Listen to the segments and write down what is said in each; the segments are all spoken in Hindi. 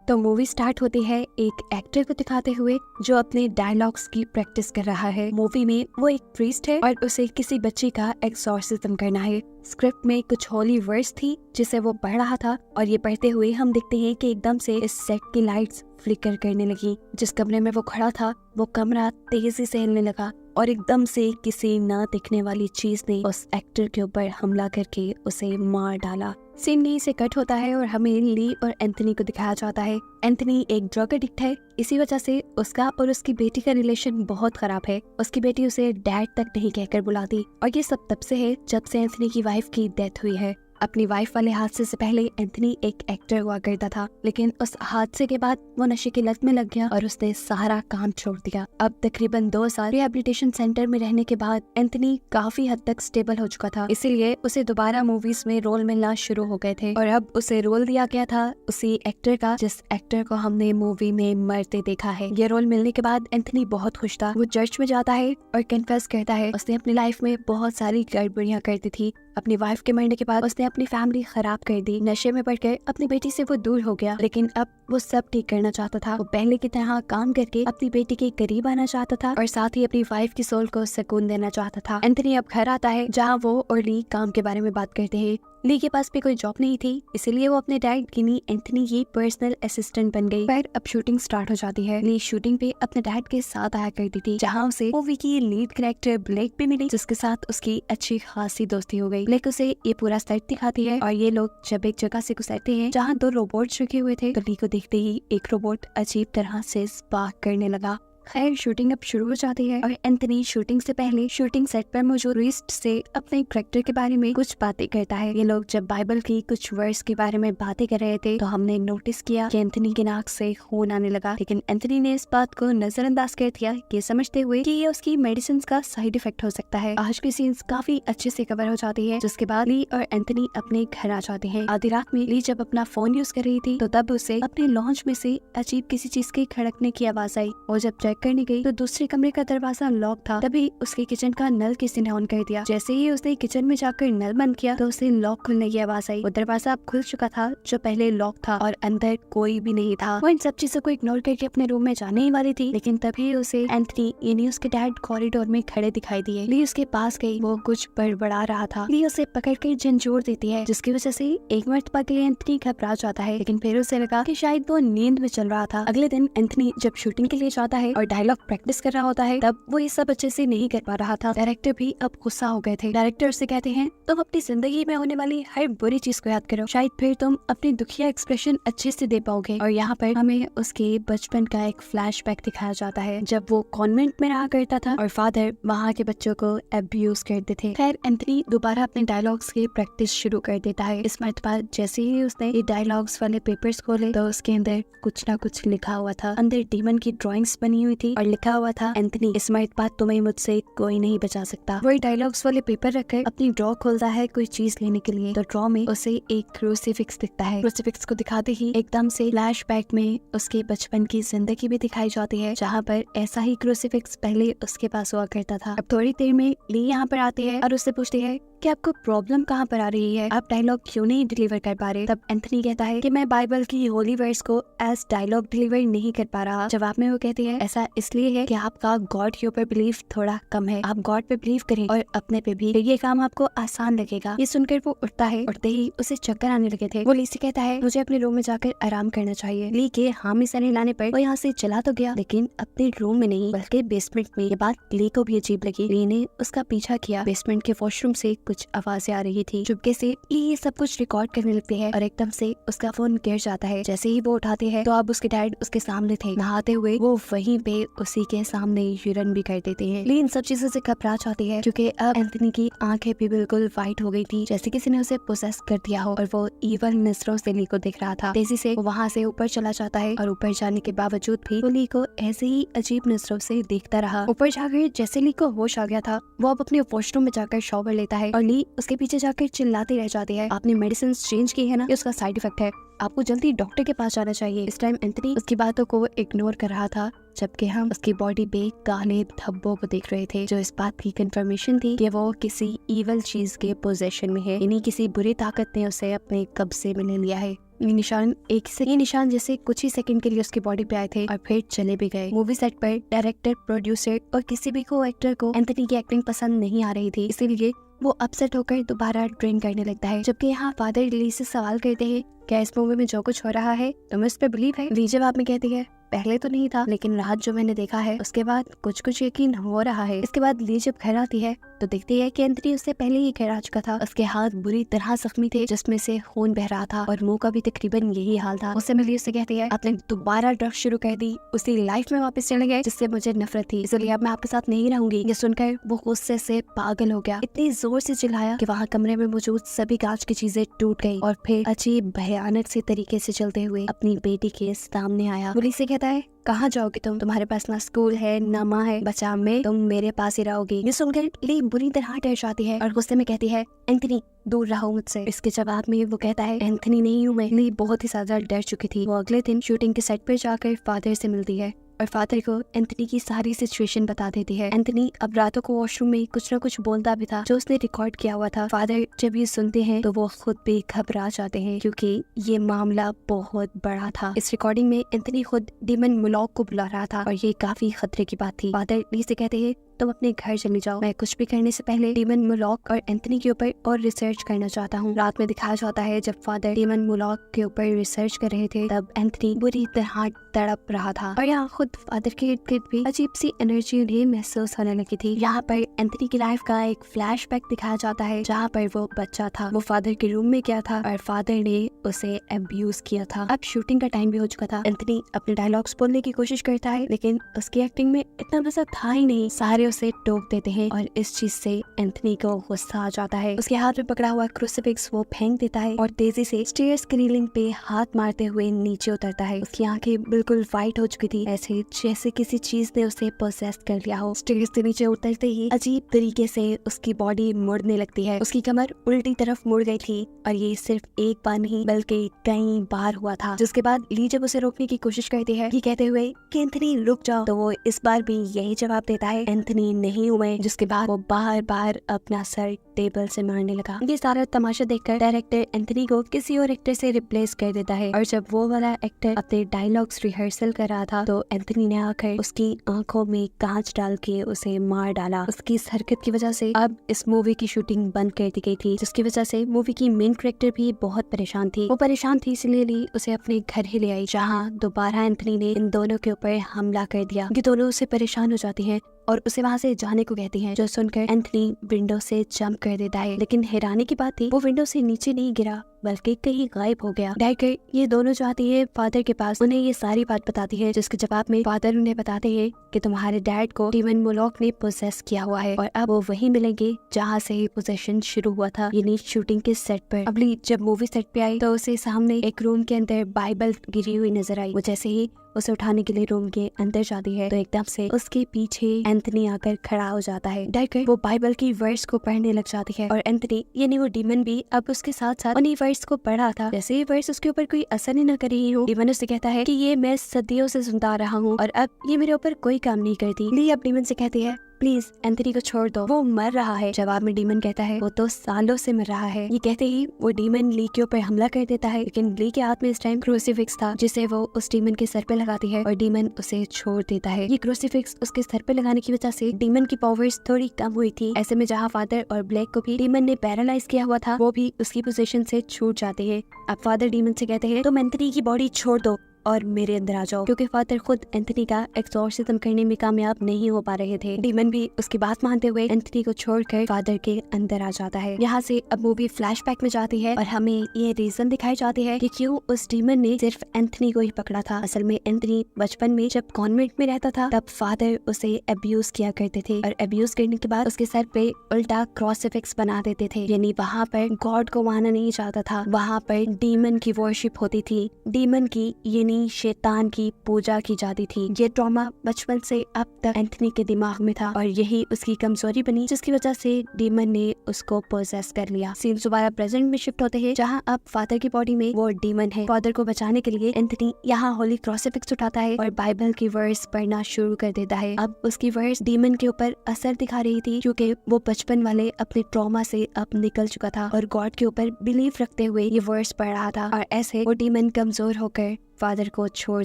तो मूवी स्टार्ट होती है एक एक्टर को दिखाते हुए जो अपने डायलॉग्स की प्रैक्टिस कर रहा है। मूवी में वो एक प्रीस्ट है और उसे किसी बच्ची का एक्सॉर्सिज्म करना है। स्क्रिप्ट में कुछ होली वर्ड्स थी जिसे वो पढ़ रहा था और ये पढ़ते हुए हम देखते हैं कि एकदम से इस सेट की लाइट्स फ्लिकर करने लगी। जिस कमरे में वो खड़ा था वो कमरा तेजी से हिलने लगा और एकदम से किसी ना दिखने वाली चीज ने उस एक्टर के ऊपर हमला करके उसे मार डाला। सीन यहीं से कट होता है और हमें ली और एंथनी को दिखाया जाता है। एंथनी एक ड्रग एडिक्ट है, इसी वजह से उसका और उसकी बेटी का रिलेशन बहुत खराब है। उसकी बेटी उसे डैड तक नहीं कहकर बुलाती और ये सब तब से है जब से एंथनी की वाइफ की डेथ हुई है। अपनी वाइफ वाले हादसे से पहले एंथनी एक एक्टर हुआ करता था, लेकिन उस हादसे के बाद वो नशे की लत में लग गया और उसने सारा काम छोड़ दिया। अब तकरीबन 2 साल रिहैबिलिटेशन सेंटर में रहने के बाद एंथनी काफी हद तक स्टेबल हो चुका था, इसीलिए उसे दोबारा मूवीज में रोल मिलना शुरू हो गए थे और अब उसे रोल दिया गया था उसी एक्टर का जिस एक्टर को हमने मूवी में मरते देखा है। ये रोल मिलने के बाद एंथनी बहुत खुश था। वो चर्च में जाता है और कन्फेस करता है उसने अपनी लाइफ में बहुत सारी गड़बड़ियां करती थी। अपनी वाइफ के मरने के बाद उसने अपनी फैमिली खराब कर दी, नशे में पड़कर अपनी बेटी से वो दूर हो गया, लेकिन अब वो सब ठीक करना चाहता था। वो पहले की तरह काम करके अपनी बेटी के करीब आना चाहता था और साथ ही अपनी वाइफ की सोल को सुकून देना चाहता था। एंथनी अब घर आता है जहाँ वो और ली काम के बारे में बात करते हैं। ली के पास भी कोई जॉब नहीं थी, इसीलिए वो अपने डैड गिनी एंथनी की पर्सनल असिस्टेंट बन गई। फिर अब शूटिंग स्टार्ट हो जाती है। ली शूटिंग पे अपने डैड के साथ आया करती थी, जहाँ उसे मूवी की लीड कैरेक्टर ब्लेक भी मिली, जिसके साथ उसकी अच्छी खासी दोस्ती हो गई। ब्लेक उसे ये पूरा सेट दिखाती है और ये लोग जब एक जगह से गुजरते हैं जहाँ 2 रोबोट्स रखे हुए थे तो ली को देखते ही एक रोबोट अजीब तरह से स्पार्क करने लगा। खैर शूटिंग अब शुरू हो जाती है और एंथनी शूटिंग से पहले शूटिंग सेट पर मौजूद टूरिस्ट से अपने कैरेक्टर के बारे में कुछ बातें करता है। ये लोग जब बाइबल की कुछ वर्स के बारे में बातें कर रहे थे तो हमने नोटिस किया कि एंथनी की नाक से खून आने लगा, लेकिन एंथनी ने इस बात को नजरअंदाज कर दिया, ये समझते हुए कि ये उसकी मेडिसिन का साइड इफेक्ट हो सकता है। आज की सीन्स काफी अच्छे से कवर हो जाती है, जिसके बाद ली और एंथनी अपने घर आ जाते हैं। आधी रात में ली जब अपना फोन यूज कर रही थी तो तब उसे अपने लॉन्च में से अजीब किसी चीज के खड़कने की आवाज आई और जब चेक करने गई तो दूसरे कमरे का दरवाजा लॉक था। तभी उसके किचन का नल किसी ने ऑन कर दिया। जैसे ही उसने किचन में जाकर नल बंद किया तो उसे लॉक खुलने की आवाज आई। वो दरवाजा अब खुल चुका था जो पहले लॉक था और अंदर कोई भी नहीं था। वो इन सब चीजों को इग्नोर करके अपने रूम में जाने ही वाली थी, लेकिन तभी उसे एंथनी यानी उसके डैड कॉरिडोर में खड़े दिखाई दिए। ली उसके पास गई, वो कुछ बड़बड़ा रहा था। ली उसे पकड़ कर झंझोड़ देती है, जिसकी वजह से एक मरतबा के लिए एंथनी घबरा जाता है, लेकिन फिर उसे लगा कि शायद वो नींद में चल रहा था। अगले दिन एंथनी जब शूटिंग के लिए जाता है और डायलॉग प्रैक्टिस कर रहा होता है तब वो ये सब अच्छे से नहीं कर पा रहा था। डायरेक्टर भी अब गुस्सा हो गए थे। डायरेक्टर से कहते हैं तुम अपनी जिंदगी में होने वाली हर बुरी चीज को याद करो, शायद फिर तुम अपनी दुखिया एक्सप्रेशन अच्छे से दे पाओगे। और यहाँ पर हमें उसके बचपन का एक फ्लैशबैक दिखाया जाता है जब वो कॉन्वेंट में रहा करता था और फादर वहाँ के बच्चों को अब्यूज करते थे। खैर एंथनी दोबारा अपने डायलॉग्स की प्रैक्टिस शुरू कर देता है। इस मरतबा जैसे ही उसने ये डायलॉग्स वाले पेपर्स खोले तो उसके अंदर कुछ ना कुछ लिखा हुआ था। अंदर डीमन की ड्रॉइंग्स बनी हुई थी और लिखा हुआ था एंथनी इस मरतबा तुम्हें मुझसे कोई नहीं बचा सकता। वही डायलॉग्स वाले पेपर रखकर अपनी ड्रॉ खोलता है कोई चीज लेने के लिए, तो ड्रॉ में उसे एक क्रूसीफिक्स दिखता है। क्रूसीफिक्स को दिखाते ही एकदम से फ्लैशबैक में उसके बचपन की जिंदगी भी दिखाई जाती है, जहाँ पर ऐसा ही क्रूसीफिक्स पहले उसके पास हुआ करता था। अब थोड़ी देर में ली यहाँ पर आती है और उससे पूछती है कि आपको प्रॉब्लम कहाँ पर आ रही है, आप डायलॉग क्यों नहीं डिलीवर कर पा रहे। तब एंथनी कहता है कि मैं बाइबल की होली वर्ड्स को एज डायलॉग डिलीवर नहीं कर पा रहा। जवाब में वो कहती है ऐसा इसलिए है कि आपका गॉड के ऊपर बिलीव थोड़ा कम है, आप गॉड पे बिलीव करें और अपने पे भी, ये काम आपको आसान लगेगा। ये सुनकर वो उठता है, उठते ही उसे चक्कर आने लगे थे। वो ली से कहता है मुझे अपने रूम में जाकर आराम करना चाहिए। ली के हामी सर हिलाने पर वो यहाँ से चला तो गया, लेकिन अपने रूम में नहीं बल्कि बेसमेंट में। ये बात ली को भी अजीब लगी। ली ने उसका पीछा किया। बेसमेंट के वॉशरूम से कुछ आवाजें आ रही थी। चुपके से ली ये सब कुछ रिकॉर्ड करने लगती है और एकदम से उसका फोन गिर जाता है। जैसे ही वो उठाते हैं तो अब उसके डैड उसके सामने थे, नहाते हुए। वो वहीं पे उसी के सामने यूरिन भी कर देते हैं। ली इन सब चीजों से घबरा जाती है क्योंकि अब एंथनी की आंखें भी बिल्कुल वाइट हो गई थी, जैसे किसी ने उसे पोसेस कर दिया हो और वो इवल नजरों से ली को देख रहा था। तेजी से वो वहाँ से ऊपर चला जाता है और ऊपर जाने के बावजूद भी वो ली को ऐसे ही अजीब नजरों से देखता रहा। ऊपर जाकर जैसे ली को होश आ गया था वो अब अपने वॉशरूम में जाकर शॉवर लेता है और ली उसके पीछे जाकर चिल्लाती रह जाती है आपने मेडिसिन चेंज की है ना, ये उसका साइड इफेक्ट है, आपको जल्दी डॉक्टर के पास जाना चाहिए। इस टाइम एंथनी उसकी बातों को इग्नोर कर रहा था, जबकि हम उसकी बॉडी पे काले धब्बों को देख रहे थे, जो इस बात की कंफर्मेशन थी कि वो किसी इवल चीज के पोजेशन में है, यानी किसी बुरी ताकत ने उसे अपने कब्जे में ले लिया है। ये निशान जैसे कुछ ही सेकंड के लिए उसकी बॉडी पे आए थे और फिर चले भी गए। मूवी सेट पर डायरेक्टर, प्रोड्यूसर और किसी भी को एक्टर को एंथनी की एक्टिंग पसंद नहीं आ रही थी, इसीलिए वो अपसेट होकर दोबारा ड्रिंक करने लगता है। जबकि यहाँ फादर ली से सवाल करते हैं, क्या इस मूवी में जो कुछ हो रहा है तुम्हें उस पर बिलीव है? ली जवाब में कहती है, पहले तो नहीं था, लेकिन रात जो मैंने देखा है उसके बाद कुछ कुछ यकीन हो रहा है। इसके बाद ली जब घर आती है तो देखती है कि एंथनी उससे पहले ही घर आ चुका था। उसके हाथ बुरी तरह जख्मी थे, जिसमें से खून बह रहा था और मुंह का भी तकरीबन यही हाल था। उससे मिली उससे कहती है, आपने दोबारा ड्रग्स शुरू कर दी, उसी लाइफ में वापस चले गए जिससे मुझे नफरत थी, इसलिए अब मैं आपके साथ नहीं रहूंगी। ये सुनकर वो गुस्से से पागल हो गया, इतनी जोर से चिल्लाया कि वहाँ कमरे में मौजूद सभी कांच की चीजें टूट गई और फिर अजीब भयानक से तरीके से चलते हुए अपनी बेटी के सामने आया। पुलिस से कहता है, कहाँ जाओगे तुम? तुम्हारे पास ना स्कूल है ना माँ है, बचाव में तुम मेरे पास ही रहोगी। ये सुनकर ली बुरी तरह डर जाती है और गुस्से में कहती है, एंथनी दूर रहो मुझसे। इसके जवाब में वो कहता है, एंथनी नहीं हूँ मैं। ली बहुत ही ज्यादा डर चुकी थी। वो अगले दिन शूटिंग के सेट पर जाकर फादर से मिलती है और फादर को एंथनी की सारी सिचुएशन बता देती है। एंथनी अब रातों को वॉशरूम में कुछ न कुछ बोलता भी था जो उसने रिकॉर्ड किया हुआ था। फादर जब ये सुनते हैं तो वो खुद भी घबरा जाते हैं, क्योंकि ये मामला बहुत बड़ा था। इस रिकॉर्डिंग में एंथनी खुद डीमन मुलॉक को बुला रहा था और ये काफी खतरे की बात थी। फादर ली से कहते हैं, तुम अपने घर चली जाओ, मैं कुछ भी करने से पहले डीमन मुलॉक और एंथनी के ऊपर और रिसर्च करना चाहता हूँ। रात में दिखाया जाता है जब फादर डीमन मुलॉक के ऊपर रिसर्च कर रहे थे, तब एंथनी बुरी तरह तड़प रहा था और यहाँ खुद फादर के इर्द गिर्द भी अजीब सी एनर्जी उन्हें महसूस होने लगी थी। यहाँ पर एंथनी की लाइफ का एक फ्लैशबैक दिखाया जाता है जहाँ पर वो बच्चा था, वो फादर के रूम में गया था और फादर ने उसे अब्यूज किया था। अब शूटिंग का टाइम भी हो चुका था। एंथनी अपने डायलॉग्स बोलने की कोशिश करता है, लेकिन उसकी एक्टिंग में इतना मजा था ही नहीं। सारे उसे टोक देते हैं और इस चीज से एंथनी को गुस्सा आ जाता है। उसके हाथ में पकड़ा हुआ क्रूसिफिक्स वो फेंक देता है और तेजी से स्टेयर्स की रेलिंग पे हाथ मारते हुए नीचे उतरता है। उसकी आंखें बिल्कुल वाइट हो चुकी थी, ऐसे जैसे किसी चीज ने उसे पोसेस कर लिया हो। स्टेयर्स से नीचे उतरते ही अजीब तरीके से उसकी बॉडी मुड़ने लगती है। उसकी कमर उल्टी तरफ मुड़ गई थी और ये सिर्फ एक बार नहीं बल्कि कई बार हुआ था। जिसके बाद ली जब उसे रोकने की कोशिश करती है, ये कहते हुए कि एंथनी रुक जाओ, तो वो इस बार भी यही जवाब देता है, एंथनी नहीं हूँ मैं। जिसके बाद वो बार बार अपना सर टेबल से मारने लगा। ये सारा तमाशा देखकर डायरेक्टर एंथनी को किसी और एक्टर से रिप्लेस कर देता है और जब वो वाला एक्टर अपने डायलॉग्स रिहर्सल कर रहा था तो एंथनी ने आकर उसकी आंखों में कांच डाल के उसे मार डाला। उसकी इस हरकत की वजह से अब इस मूवी की शूटिंग बंद कर दी गई थी, जिसकी वजह से मूवी की मेन कैरेक्टर भी बहुत परेशान थी। वो परेशान थी इसलिए ली उसे अपने घर ही ले आई, जहाँ दोबारा एंथनी ने इन दोनों के ऊपर हमला कर दिया। ये दोनों उससे परेशान हो जाती हैं और उसे वहाँ से जाने को कहती हैं, जो सुनकर एंथनी विंडो से जंप कर देता है। लेकिन हैरानी की बात थी, वो विंडो से नीचे नहीं गिरा बल्कि कहीं गायब हो गया। डायरेक्टर ये दोनों जाती है फादर के पास, उन्हें ये सारी बात बताती है, जिसके जवाब में फादर उन्हें बताते हैं कि तुम्हारे डैड को डीमन मुलॉक ने पोसेस किया हुआ है और अब वो वहीं मिलेंगे जहाँ से पोसेशन शुरू हुआ था, यानी शूटिंग के सेट पर। अगली जब मूवी सेट पे आई तो उसे सामने एक रूम के अंदर बाइबल गिरी हुई नजर आई। वो जैसे ही उसे उठाने के लिए रूम के अंदर जाती है तो एकदम से उसके पीछे एंथनी आकर खड़ा हो जाता है। डायरेक्टर वो बाइबल की वर्ड्स को पढ़ने लग जाती है और एंथनी यानी वो डीमन भी अब उसके साथ साथ उन्हीं वर्ड्स को पढ़ा था। जैसे ये वर्ड्स उसके ऊपर कोई असर ही न कर रही हो, डीमन उससे कहता है कि ये मैं सदियों से सुनता आ रहा हूँ और अब ये मेरे ऊपर कोई काम नहीं करती। ली अब डीमन से कहती है, प्लीज एंथनी को छोड़ दो, वो मर रहा है। जवाब में डीमन कहता है, वो तो सालों से मर रहा है। ये कहते ही वो डीमन ली के ऊपर हमला कर देता है, लेकिन ली के हाथ में इस टाइम क्रूसीफिक्स था, जिसे वो उस डीमन के सर पे लगाती है और डीमन उसे छोड़ देता है। ये क्रूसीफिक्स उसके सर पे लगाने की वजह से डीमन की पावर्स थोड़ी कम हुई थी। ऐसे में जहाँ फादर और ब्लैक को भी डीमन ने पैरालाइज किया हुआ था, वो भी उसकी पोजीशन से छूट जाते हैं। अब फादर डीमन से कहते हैं, तुम एंथनी की बॉडी छोड़ दो और मेरे अंदर आ जाओ, क्योंकि फादर खुद एंथनी का एक्सॉर्सिज्म करने में कामयाब नहीं हो पा रहे थे। डीमन भी उसकी बात मानते हुए एंथनी को छोड़कर फादर के अंदर आ जाता है। यहाँ से अब मूवी फ्लैशबैक में जाती है और हमें ये रीजन दिखाई जाती है कि क्यों उस डीमन ने सिर्फ एंथनी को ही पकड़ा था। असल में एंथनी बचपन में जब कॉन्वेंट में रहता था तब फादर उसे अब्यूज किया करते थे और अब्यूज करने के बाद उसके सर पे उल्टा क्रॉसिफिक्स बना देते थे, यानी वहाँ पर गॉड को माना नहीं जाता था, वहाँ पर डीमन की वर्शिप होती थी। डीमन की यानी यानी शैतान की पूजा की जाती थी। ये ट्रॉमा बचपन से अब तक एंथनी के दिमाग में था और यही उसकी कमजोरी बनी, जिसकी वजह से डीमन ने उसको पोजेस कर लिया। सीन दोबारा प्रेजेंट में शिफ्ट होते हैं, जहाँ अब फादर की बॉडी में वो डीमन है। फादर को बचाने के लिए एंथनी यहाँ होली क्रूसिफिक्स उठाता है और बाइबल की वर्स पढ़ना शुरू कर देता है। अब उसकी वर्स डीमन के ऊपर असर दिखा रही थी, क्योंकि वो बचपन वाले अपने ट्रॉमा से अब निकल चुका था और गॉड के ऊपर बिलीव रखते हुए ये वर्स पढ़ रहा था, और ऐसे वो डीमन कमजोर होकर फादर को छोड़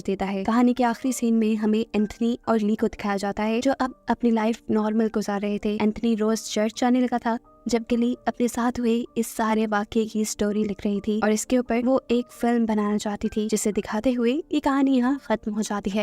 देता है। कहानी के आखिरी सीन में हमें एंथनी और ली को दिखाया जाता है, जो अब अपनी लाइफ नॉर्मल गुजार रहे थे। एंथनी रोज चर्च जाने लगा था, जबकि ली अपने साथ हुए इस सारे वाकये की स्टोरी लिख रही थी और इसके ऊपर वो एक फिल्म बनाना चाहती थी, जिसे दिखाते हुए ये कहानी यहाँ खत्म हो जाती है।